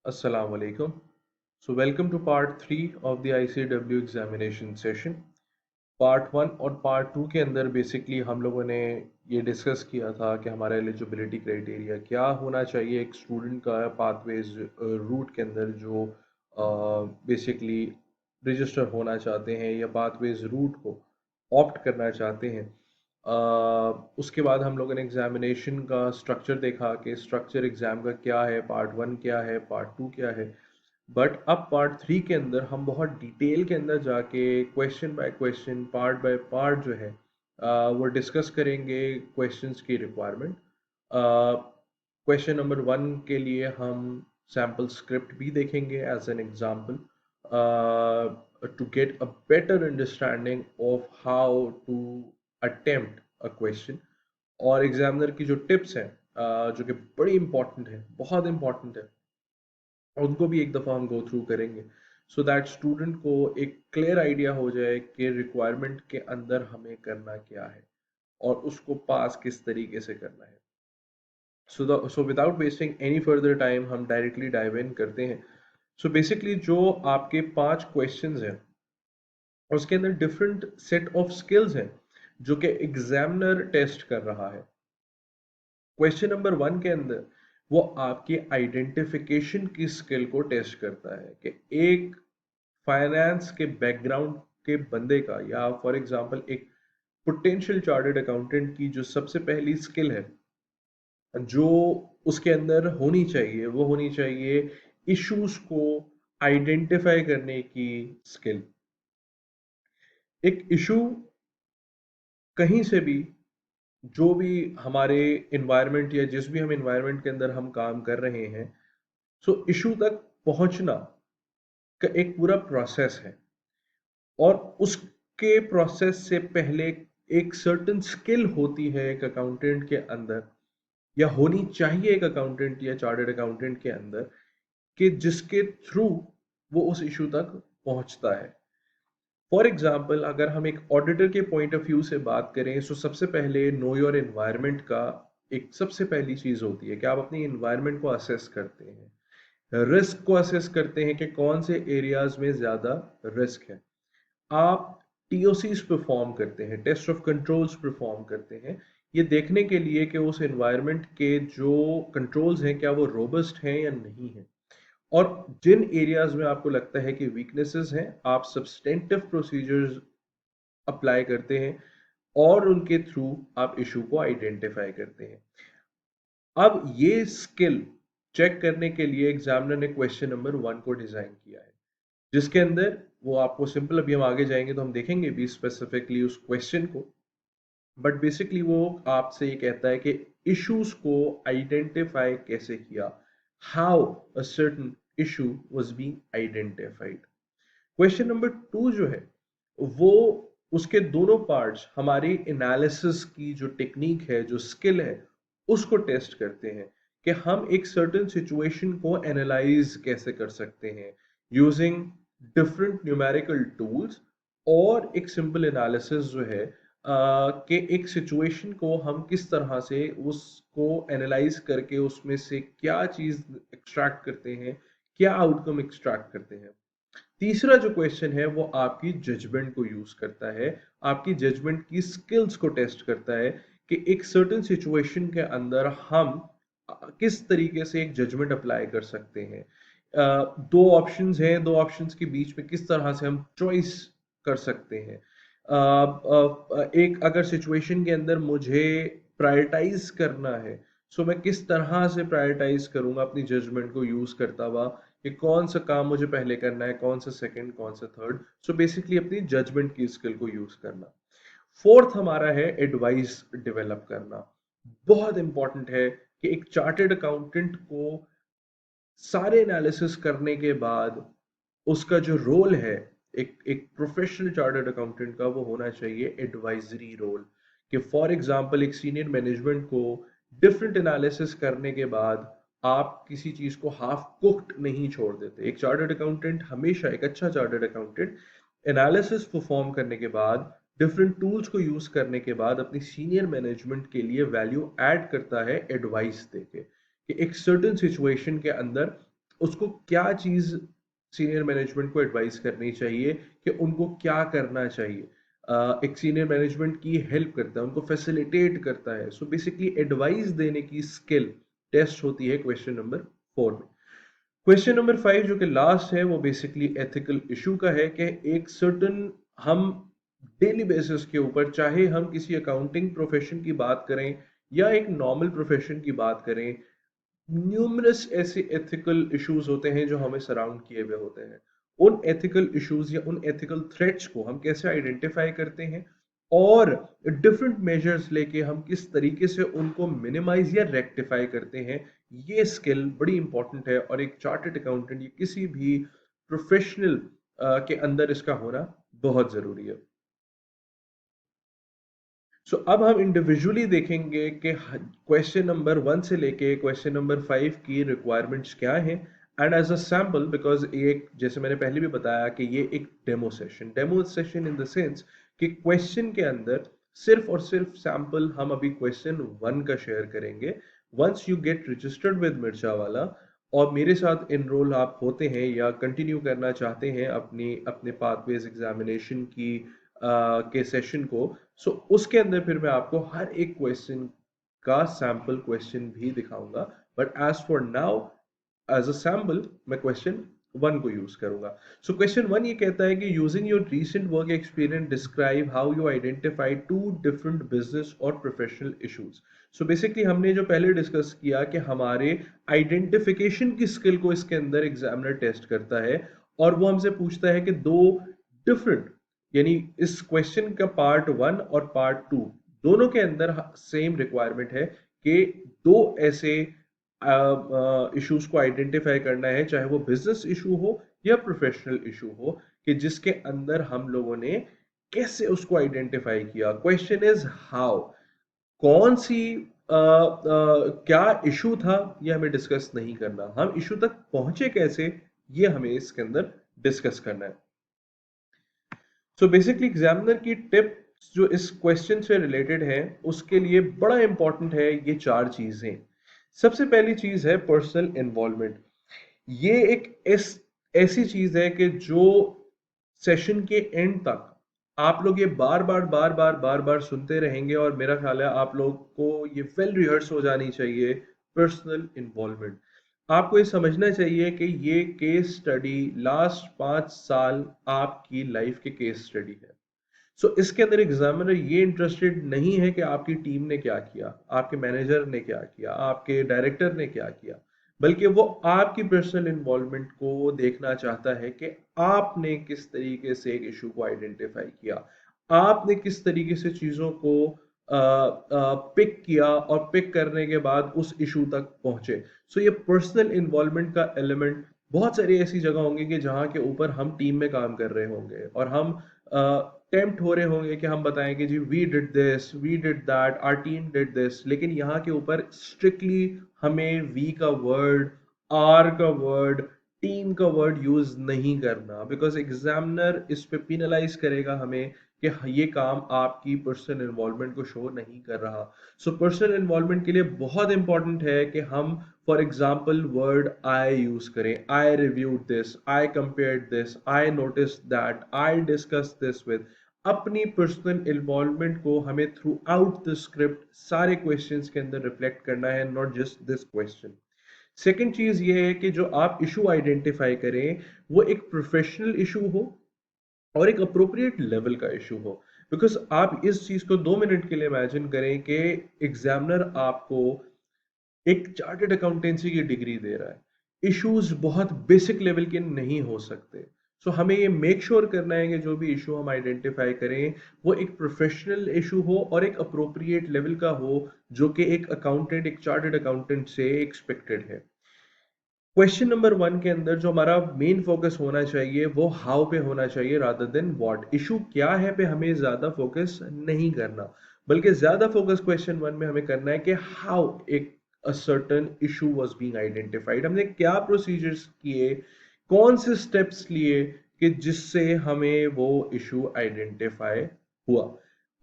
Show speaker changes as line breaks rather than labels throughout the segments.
Assalamu alaikum. So welcome to part 3 of the ICW examination session. Part 1 और part 2 के अंदर basically हम लोगों ने ये डिस्कस किया था कि हमारा एलिजिबिलिटी क्राइटेरिया क्या होना चाहिए एक स्टूडेंट का पाथवेज रूट के अंदर जो बेसिकली रजिस्टर होना चाहते हैं या पाथवेज रूट को ऑप्ट करना चाहते हैं। उसके बाद हम लोगों ने एग्जामिनेशन का स्ट्रक्चर देखा कि स्ट्रक्चर एग्ज़ाम का क्या है, पार्ट 1 क्या है, पार्ट 2 क्या है। बट अब पार्ट 3 के अंदर हम बहुत डिटेल के अंदर जाके question by question, part by part जो है वो डिस्कस करेंगे क्वेश्चंस की रिक्वायरमेंट। क्वेश्चन नंबर 1 के लिए हम सैम्पल स्क्रिप्ट भी देखेंगे as an example to get a better understanding of how to attempt a question. और एग्जामिनर की जो टिप्स हैं जो कि बड़ी इंपॉर्टेंट है, बहुत इंपॉर्टेंट है, उनको भी एक दफ़ा हम गो थ्रू करेंगे सो दैट स्टूडेंट को एक क्लियर आइडिया हो जाए कि रिक्वायरमेंट के अंदर हमें करना क्या है और उसको पास किस तरीके से करना है। So without wasting any further time हम डायरेक्टली डाइव इन करते हैं। सो बेसिकली जो आपके 5 क्वेश्चंस हैं उसके अंदर डिफरेंट सेट ऑफ स्किल्स हैं जो कि एग्जामिनर टेस्ट कर रहा है। क्वेश्चन नंबर 1 के अंदर वो आपकी आइडेंटिफिकेशन की स्किल को टेस्ट करता है कि एक फाइनेंस के बैकग्राउंड के बंदे का या फॉर एग्जांपल एक पोटेंशियल चार्टर्ड अकाउंटेंट की जो सबसे पहली स्किल है जो उसके अंदर होनी चाहिए वो होनी चाहिए इश्यूज को आइडेंटिफाई करने की स्किल। एक इशू कहीं से भी, जो भी हमारे इन्वायरमेंट या जिस भी हम इन्वायरमेंट के अंदर हम काम कर रहे हैं, सो इशू तक पहुंचना का एक पूरा प्रोसेस है और उसके प्रोसेस से पहले एक सर्टेन स्किल होती है एक अकाउंटेंट के अंदर या होनी चाहिए एक अकाउंटेंट या चार्टर्ड अकाउंटेंट के अंदर कि जिसके थ्रू वो उस इशू तक पहुंचता है। फॉर एग्जाम्पल अगर हम एक ऑडिटर के पॉइंट ऑफ व्यू से बात करें तो सबसे पहले नो योर एनवायरनमेंट का एक सबसे पहली चीज होती है कि आप अपनी एनवायरनमेंट को असेस करते हैं, रिस्क को असेस करते हैं कि कौन से एरियाज में ज्यादा रिस्क है। आप टीओसीज परफॉर्म करते हैं, टेस्ट ऑफ कंट्रोल्स परफॉर्म करते हैं, ये देखने के लिए कि उस एनवायरनमेंट के जो कंट्रोल्स हैं क्या वो रोबस्ट हैं या नहीं है। और जिन एरियाज में आपको लगता है कि वीकनेसेस हैं आप सब्सटेंटिव प्रोसीजर्स अप्लाई करते हैं और उनके थ्रू आप इशू को आइडेंटिफाई करते हैं। अब ये स्किल चेक करने के लिए एग्जामिनर ने क्वेश्चन नंबर 1 को डिजाइन किया है जिसके अंदर वो आपको सिंपल, अभी हम आगे जाएंगे तो हम देखेंगे भी स्पेसिफिकली उस क्वेश्चन को, बट बेसिकली वो आपसे ये कहता है कि इश्यूज को आइडेंटिफाई कैसे किया, how a certain issue was being identified. Question number 2 जो है वो उसके दोनों पार्ट्स हमारी एनालिसिस की जो टेक्निक है, जो स्किल है, उसको टेस्ट करते हैं कि हम एक सर्टेन सिचुएशन को एनालाइज कैसे कर सकते हैं यूजिंग डिफरेंट न्यूमेरिकल टूल्स और एक सिंपल एनालिसिस जो है कि एक सिचुएशन को हम किस तरह से उसको एनालाइज करके उसमें से क्या चीज एक्सट्रैक्ट करते हैं, क्या आउटकम एक्सट्रैक्ट करते हैं। तीसरा जो क्वेश्चन है वो आपकी जजमेंट को यूज करता है, आपकी जजमेंट की स्किल्स को टेस्ट करता है कि एक सर्टेन सिचुएशन के अंदर हम किस तरीके से एक जजमेंट अप्लाई कर सकते हैं। दो ऑप्शंस हैं, दो ऑप्शंस के बीच में किस तरह से हम चॉइस कर सकते हैं। एक अगर सिचुएशन के अंदर मुझे प्रायोरिटाइज करना है, सो मैं किस तरह से प्रायोरिटाइज करूंगा अपनी जजमेंट को यूज करता हुआ कि कौन सा काम मुझे पहले करना है, कौन सा सेकंड, कौन सा थर्ड। सो बेसिकली अपनी जजमेंट की स्किल को यूज करना। फोर्थ हमारा है एडवाइस डेवलप करना। बहुत इंपॉर्टेंट है कि एक चार्टर्ड अकाउंटेंट को सारे एनालिसिस करने के बाद उसका जो रोल है एक एक प्रोफेशनल चार्टर्ड अकाउंटेंट का, वो होना चाहिए एडवाइजरी रोल। कि फॉर एग्जांपल एक सीनियर मैनेजमेंट को डिफरेंट एनालिसिस करने के बाद आप किसी चीज को हाफ कुक्ड नहीं छोड़ देते। एक चार्टर्ड अकाउंटेंट हमेशा, एक अच्छा चार्टर्ड अकाउंटेंट एनालिसिस परफॉर्म करने के बाद, डिफरेंट टूल्स को यूज करने के बाद अपनी सीनियर मैनेजमेंट के लिए वैल्यू ऐड करता है एडवाइस देके कि एक सर्टेन सिचुएशन के अंदर उसको क्या चीज सीनियर मैनेजमेंट को एडवाइस करनी चाहिए कि उनको क्या करना चाहिए। एक सीनियर मैनेजमेंट की हेल्प करता है, उनको फैसिलिटेट करता है। सो बेसिकली एडवाइस देने की स्किल टेस्ट होती है क्वेश्चन नंबर 4 में। क्वेश्चन नंबर 5 जो कि लास्ट है, वो बेसिकली एथिकल इशू का है कि एक सर्टन हम डेली बेसिस के ऊपर, चाहे हम किसी अकाउंटिंग प्रोफेशन की बात करें या एक नॉर्मल प्रोफेशन की बात करें, न्यूमरस ऐसे एथिकल इश्यूज होते हैं जो हमें सराउंड किए हुए होते हैं। उन एथिकल इश्यूज या उन एथिकल थ्रेट्स को हम कैसे आइडेंटिफाई करते हैं और डिफरेंट मेजर्स लेके हम किस तरीके से उनको मिनिमाइज या रेक्टिफाई करते हैं, ये स्किल बड़ी इंपॉर्टेंट है और एक चार्टर्ड अकाउंटेंट या किसी भी प्रोफेशनल के अंदर इसका होना बहुत जरूरी है। सो अब हम इंडिविजुअली देखेंगे कि क्वेश्चन नंबर 1 से लेके क्वेश्चन नंबर 5 की रिक्वायरमेंट्स क्या हैं। And as a sample, because एक जैसे मैंने पहले भी बताया कि ये एक demo session in the sense कि क्वेश्चन के अंदर सिर्फ और सिर्फ सैम्पल हम अभी क्वेश्चन 1 का शेयर करेंगे। Once you get registered with मिर्चा वाला और मेरे साथ इनरोल आप होते हैं या कंटिन्यू करना चाहते हैं अपनी अपने पाथवेज एग्जामिनेशन की के सेशन को, सो उसके अंदर फिर मैं आपको हर एक क्वेश्चन का सैंपल क्वेश्चन भी दिखाऊंगा। But as for now, as a sample मैं क्वेश्चन 1 को यूज करूंगा। सो क्वेश्चन 1 ये कहता है कि using your recent work experience describe how you identify two different business और प्रोफेशनल इश्यूज। सो बेसिकली हमने जो पहले डिस्कस किया कि हमारे आइडेंटिफिकेशन की स्किल को इसके अंदर एग्जामिनर टेस्ट करता है और वो हमसे पूछता है कि दो डिफरेंट, यानी इस क्वेश्चन का पार्ट 1 और पार्ट 2 दोनों के अंदर सेम रिक्वायरमेंट है कि दो ऐसे इश्यूज को आइडेंटिफाई करना है, चाहे वो बिजनेस इशू हो या प्रोफेशनल इशू हो, कि जिसके अंदर हम लोगों ने कैसे उसको आइडेंटिफाई किया। क्वेश्चन इज हाउ, कौन सी क्या इशू था ये हमें डिस्कस नहीं करना, हम इशू तक पहुंचे कैसे ये हमें इसके अंदर डिस्कस करना है। सो बेसिकली एग्जामिनर की टिप्स जो इस क्वेश्चन से रिलेटेड है उसके लिए बड़ा इंपॉर्टेंट है ये चार चीजें। सबसे पहली चीज है पर्सनल इन्वॉल्वमेंट। ये एक ऐसी चीज है कि जो सेशन के एंड तक आप लोग ये बार बार सुनते रहेंगे और मेरा ख्याल है आप लोग को ये वेल रिहर्स हो जानी चाहिए। पर्सनल इन्वॉल्वमेंट, आपको ये समझना चाहिए कि ये केस स्टडी लास्ट 5 साल आपकी लाइफ के केस स्टडी है। सो इसके अंदर एग्जामिनर ये इंटरेस्टेड नहीं है कि आपकी टीम ने क्या किया, आपके मैनेजर ने क्या किया, आपके डायरेक्टर ने क्या किया, बल्कि वो आपकी पर्सनल इन्वॉल्वमेंट को देखना चाहता है कि आपने किस तरीके से एक इशू को आइडेंटिफाई किया, आपने किस तरीके से चीजों को पिक किया और पिक करने के बाद उस इशू तक पहुंचे। सो ये पर्सनल इन्वॉल्वमेंट का एलिमेंट बहुत सारी ऐसी जगह होंगी कि जहां के ऊपर हम टीम में काम कर रहे होंगे और हम टेम्प्ट हो रहे होंगे कि हम बताएं कि जी we did this, we did that, our team did this, लेकिन यहाँ के ऊपर स्ट्रिक्टली हमें वी का वर्ड, आर का वर्ड, टीम का वर्ड यूज नहीं करना, बिकॉज एग्जामिनर इस पे पिनलाइज करेगा हमें कि ये काम आपकी पर्सनल इन्वॉल्वमेंट को शो नहीं कर रहा। सो पर्सनल इन्वॉल्वमेंट के लिए बहुत इंपॉर्टेंट है कि हम for example word I use करें, I reviewed this, I compared this, I notice that, I discuss this with. अपनी पर्सनल इन्वॉल्वमेंट को हमें थ्रू आउट द स्क्रिप्ट सारे क्वेश्चंस के अंदर रिफ्लेक्ट करना है, not just this question. Second चीज ये है कि जो आप इशू आइडेंटिफाई करें वो एक प्रोफेशनल इशू हो और एक अप्रोप्रिएट लेवल का इशू हो। बिकॉज आप इस चीज को 2 मिनट के लिए इमेजिन करें कि एग्जामिनर आपको एक चार्टेड अकाउंटेंसी की डिग्री दे रहा है, इश्यूज बहुत बेसिक लेवल के नहीं हो सकते। सो हमें ये मेक श्योर करना है कि जो भी इशू हम आइडेंटिफाई करें वो एक प्रोफेशनल इशू हो और एक अप्रोप्रिएट लेवल का हो, जो कि एक अकाउंटेंट, एक चार्टेड अकाउंटेंट से एक्सपेक्टेड है। क्वेश्चन नंबर 1 के अंदर जो हमारा मेन फोकस होना चाहिए वो हाउ पे होना चाहिए रादर देन व्हाट। इशू क्या है पे हमें ज्यादा फोकस नहीं करना, बल्कि ज्यादा फोकस क्वेश्चन 1 में हमें करना है कि हाउ एक a certain issue was being identified, हमने क्या प्रोसीजर्स किए, कौन से स्टेप्स लिए कि जिससे हमें वो इशू आइडेंटिफाई हुआ।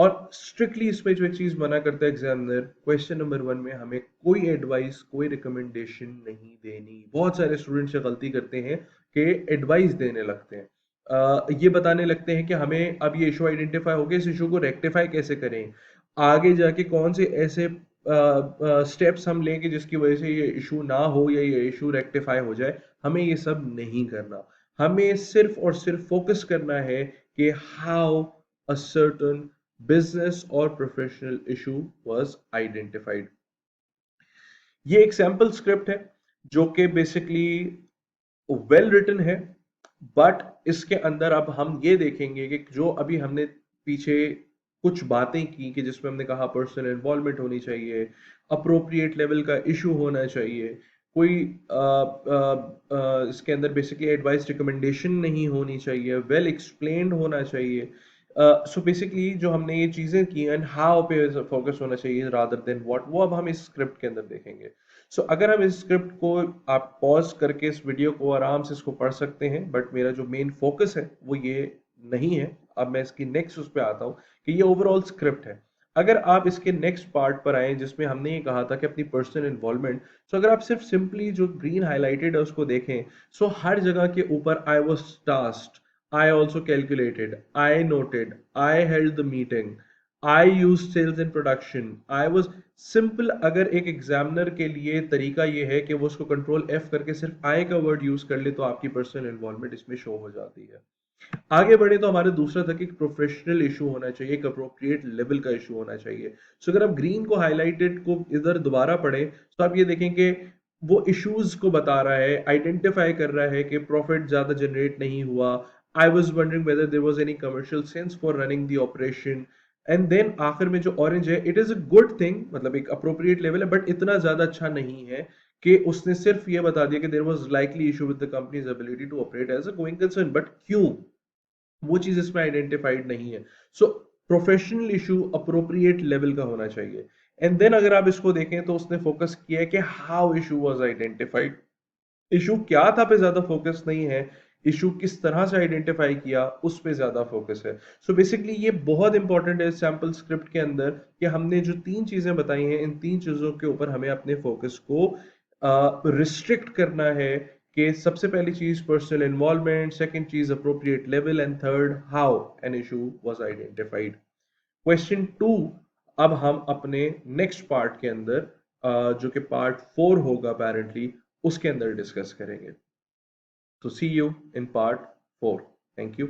और स्ट्रिक्टली इसमें जो एक चीज मना करता है एग्जामिनर, क्वेश्चन नंबर 1 में हमें कोई एडवाइस कोई रिकमेंडेशन नहीं देनी। बहुत सारे स्टूडेंट्स ये गलती करते हैं कि एडवाइस देने लगते हैं, ये बताने लगते हैं कि हमें अब ये इशू आइडेंटिफाई हो गया, इस इशू को रेक्टिफाई कैसे करें, आगे जाके कौन से ऐसे स्टेप्स हम लेंगे जिसकी वजह से ये इशू ना हो या ये इशू रेक्टिफाई हो जाए। हमें ये सब नहीं करना, हमें सिर्फ और सिर्फ फोकस करना है कि how a certain business or professional issue was identified। ये एक सैम्पल स्क्रिप्ट है जो कि बेसिकली वेल रिटन है, बट इसके अंदर अब हम ये देखेंगे कि जो अभी हमने पीछे कुछ बातें की कि जिसमें हमने कहा पर्सनल इन्वॉल्वमेंट होनी चाहिए, अप्रोप्रिएट लेवल का इशू होना चाहिए, कोई इसके अंदर बेसिकली एडवाइस रिकमेंडेशन नहीं होनी चाहिए, वेल एक्सप्लेन्ड होना चाहिए। सो बेसिकली जो हमने ये चीजें की एंड हाउ पे फोकस होना चाहिए रादर देन व्हाट, वो अब हम इस स्क्रिप्ट के अंदर देखेंगे। सो अगर हम इस स्क्रिप्ट को, आप पॉज करके इस वीडियो को आराम से इसको पढ़ सकते हैं, बट मेरा जो मेन फोकस है वो ये नहीं है। अब मैं इसकी नेक्स्ट उस पे आता हूँ कि ये ओवरऑल स्क्रिप्ट है। अगर आप इसके नेक्स्ट पार्ट पर आए जिसमें हमने ये कहा था कि अपनी पर्सनल इन्वॉल्वमेंट, सो अगर आप सिर्फ सिंपली जो ग्रीन हाईलाइटेड है उसको देखें, सो हर जगह के ऊपर I was tasked, I also calculated, I noted, I held the meeting, I used sales in production, I was simple. अगर एक एग्जामिनर के लिए तरीका ये है कि वो उसको कंट्रोल एफ करके सिर्फ आई का वर्ड यूज कर ले तो आपकी पर्सनल इन्वॉल्वमेंट इसमें शो हो जाती है। आगे बढ़े तो हमारे दूसरा था कि प्रोफेशनल इशू होना चाहिए, एक अप्रोप्रिएट लेवल का इशू होना चाहिए। सो अगर आप ग्रीन को हाईलाइटेड को इधर दोबारा पढ़े तो आप ये देखें कि वो इश्यूज को बता रहा है, आइडेंटिफाई कर रहा है कि प्रॉफिट ज्यादा जनरेट नहीं हुआ, I was wondering whether there was any commercial sense for running the operation, and then आखिर में जो ऑरेंज है, it is a good thing, मतलब एक अप्रोप्रिएट लेवल है बट इतना ज्यादा अच्छा नहीं है कि उसने सिर्फ ये बता दिया कि there was likely issue with the company's ability to operate as a going concern, but क्यों, वो चीज इसमें आइडेंटिफाइड नहीं है। So professional issue appropriate level का होना चाहिए। एंड देन अगर आप इसको देखें तो उसने फोकस किया है कि how issue was identified, issue क्या था पे ज्यादा फोकस नहीं है, इशू किस तरह से आइडेंटिफाई किया उस पे ज्यादा फोकस है। सो बेसिकली ये बहुत इंपॉर्टेंट है सैंपल स्क्रिप्ट के अंदर कि हमने जो 3 चीजें बताई हैं, इन 3 चीजों के ऊपर हमें अपने फोकस को रिस्ट्रिक्ट करना है कि सबसे पहली चीज पर्सनल इन्वॉल्वमेंट, सेकंड चीज appropriate level, and third how an issue was identified. Question 2 अब हम अपने नेक्स्ट पार्ट के अंदर जो कि पार्ट 4 होगा अपेरेंटली, उसके अंदर डिस्कस करेंगे। तो see you in part 4। Thank you.